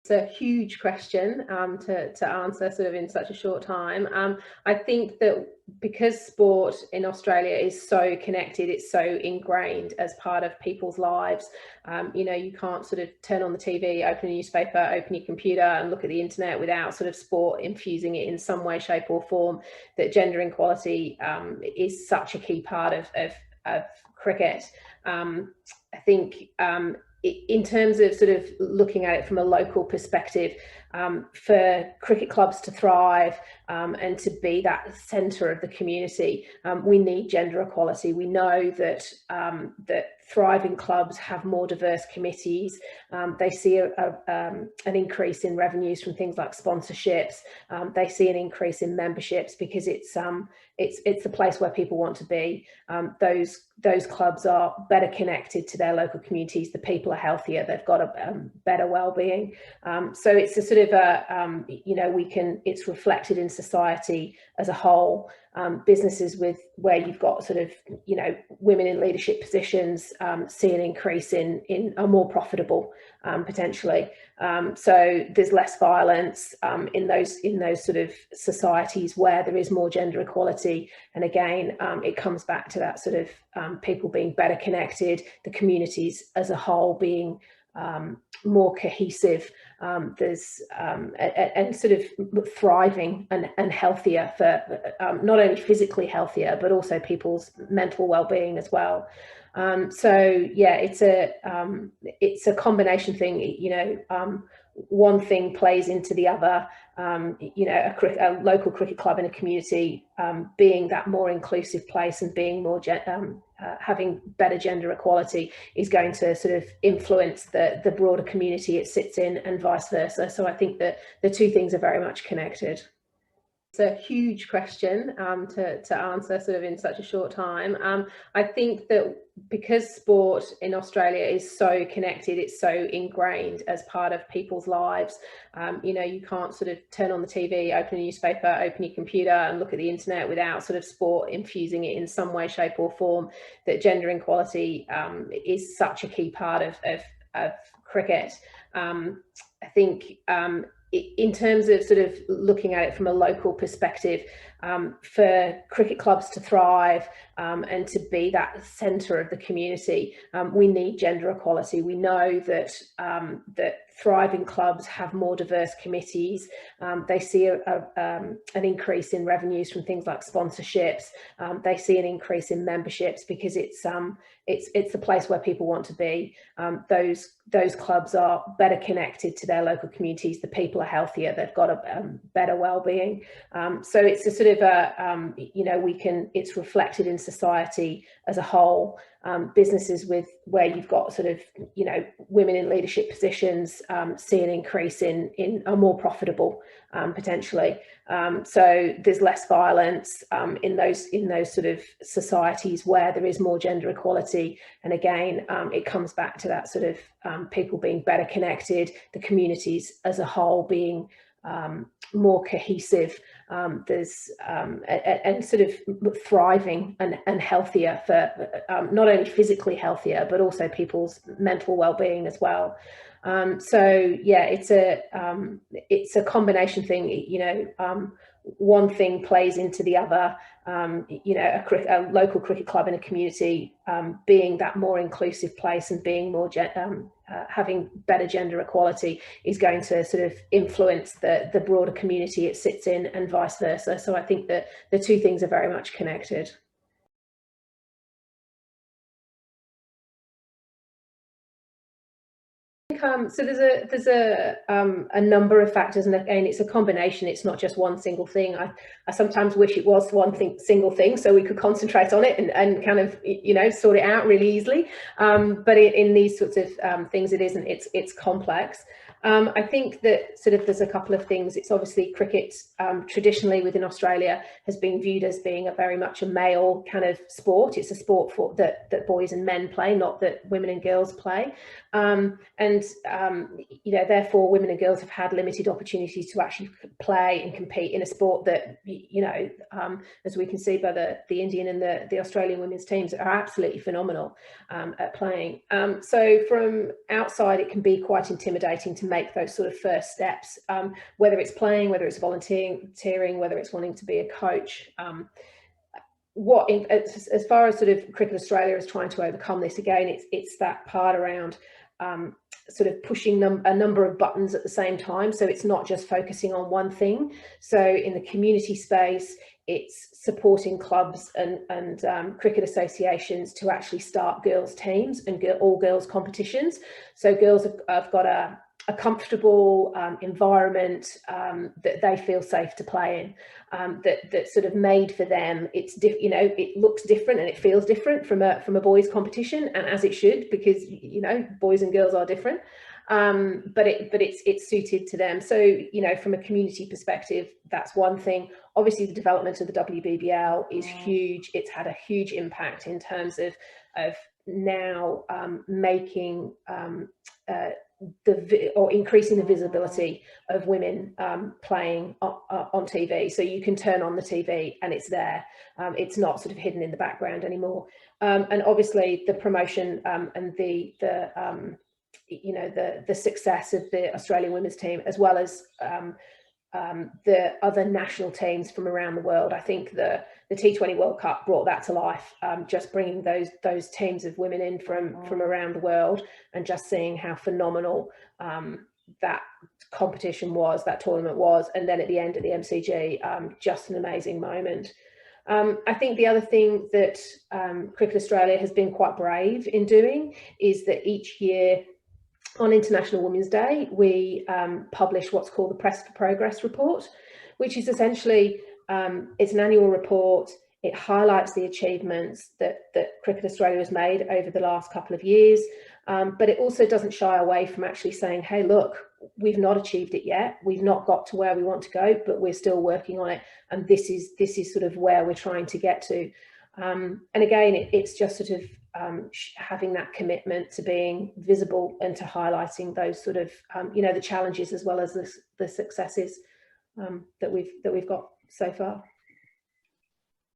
It's a huge question to answer sort of in such a short time. I think that because sport in Australia is so connected, it's so ingrained as part of people's lives. You can't sort of turn on the TV, open a newspaper, open your computer and look at the internet without sort of sport infusing it in some way, shape or form. That gender equality is such a key part of cricket. I think in terms of sort of looking at it from a local perspective, for cricket clubs to thrive and to be that centre of the community, we need gender equality. We know that thriving clubs have more diverse committees. They see an increase in revenues from things like sponsorships. They see an increase in memberships because it's the place where people want to be. Those clubs are better connected to their local communities. The people are healthier. They've got a better well-being. So it's a sort of it's reflected in society as a whole. Businesses where you've got sort of women in leadership positions see an increase in are more profitable potentially. So there's less violence in those sort of societies where there is more gender equality. And again, it comes back to that sort of people being better connected, the communities as a whole being more cohesive. There's and sort of thriving and healthier for not only physically healthier but also people's mental well-being as well. So yeah, it's a combination thing. One thing plays into the other. A local cricket club in a community being that more inclusive place and being more having better gender equality is going to sort of influence the broader community it sits in and vice versa. So I think that the two things are very much connected. It's a huge question to answer sort of in such a short time. I think that because sport in Australia is so connected, it's so ingrained as part of people's lives. You can't sort of turn on the TV, open a newspaper, open your computer and look at the internet without sort of sport infusing it in some way, shape or form. That gender equality is such a key part of cricket. I think in terms of sort of looking at it from a local perspective, for cricket clubs to thrive and to be that centre of the community, we need gender equality. We know that thriving clubs have more diverse committees. They see an increase in revenues from things like sponsorships. They see an increase in memberships because it's the place where people want to be. Those clubs are better connected to their local communities. The people are healthier. They've got a better well-being. So it's a sort of it's reflected in society as a whole. Businesses where you've got sort of women in leadership positions see an increase in are more profitable potentially. So there's less violence in those sort of societies where there is more gender equality. And again, it comes back to that sort of people being better connected, the communities as a whole being more cohesive. There's and sort of thriving and healthier for not only physically healthier but also people's mental well-being as well. So yeah, it's a combination thing. One thing plays into the other. A local cricket club in a community being that more inclusive place and being more having better gender equality is going to sort of influence the broader community it sits in and vice versa. So I think that the two things are very much connected. So there's a number of factors, and again, it's a combination. It's not just one single thing. I sometimes wish it was single thing, so we could concentrate on it and kind of sort it out really easily. But in these sorts of things, it isn't. It's complex. I think that sort of there's a couple of things. It's obviously cricket traditionally within Australia has been viewed as being very much a male kind of sport. It's a sport that boys and men play, not that women and girls play. Therefore women and girls have had limited opportunities to actually play and compete in a sport that, as we can see by the Indian and the Australian women's teams are absolutely phenomenal at playing. So from outside, it can be quite intimidating to make those sort of first steps, whether it's playing, whether it's volunteering, whether it's wanting to be a coach. As far as sort of Cricket Australia is trying to overcome this, again, it's that part around sort of pushing a number of buttons at the same time. So it's not just focusing on one thing. So in the community space, it's supporting clubs and cricket associations to actually start girls' teams and all girls' competitions. So girls have got a comfortable environment that they feel safe to play in, that's sort of made for them. It's it looks different and it feels different from a boys' competition, and as it should, because boys and girls are different. But it's suited to them. So from a community perspective, that's one thing. Obviously, the development of the WBBL is huge. It's had a huge impact in terms of now making or increasing the visibility of women playing on TV. So you can turn on the TV and it's there. It's not sort of hidden in the background anymore. And obviously the promotion and the success of the Australian women's team, as well as the other national teams from around the world. I think the T20 World Cup brought that to life, just bringing those teams of women in from around the world, and just seeing how phenomenal that competition was, that tournament was. And then at the end of the MCG, just an amazing moment. I think the other thing that Cricket Australia has been quite brave in doing is that each year on International Women's Day, we publish what's called the Press for Progress report, which is essentially, it's an annual report. It highlights the achievements that Cricket Australia has made over the last couple of years, but it also doesn't shy away from actually saying, hey, look, we've not achieved it yet. We've not got to where we want to go, but we're still working on it. And this is sort of where we're trying to get to. And again, it's just sort of having that commitment to being visible and to highlighting those sort of the challenges as well as the successes that we've got so far.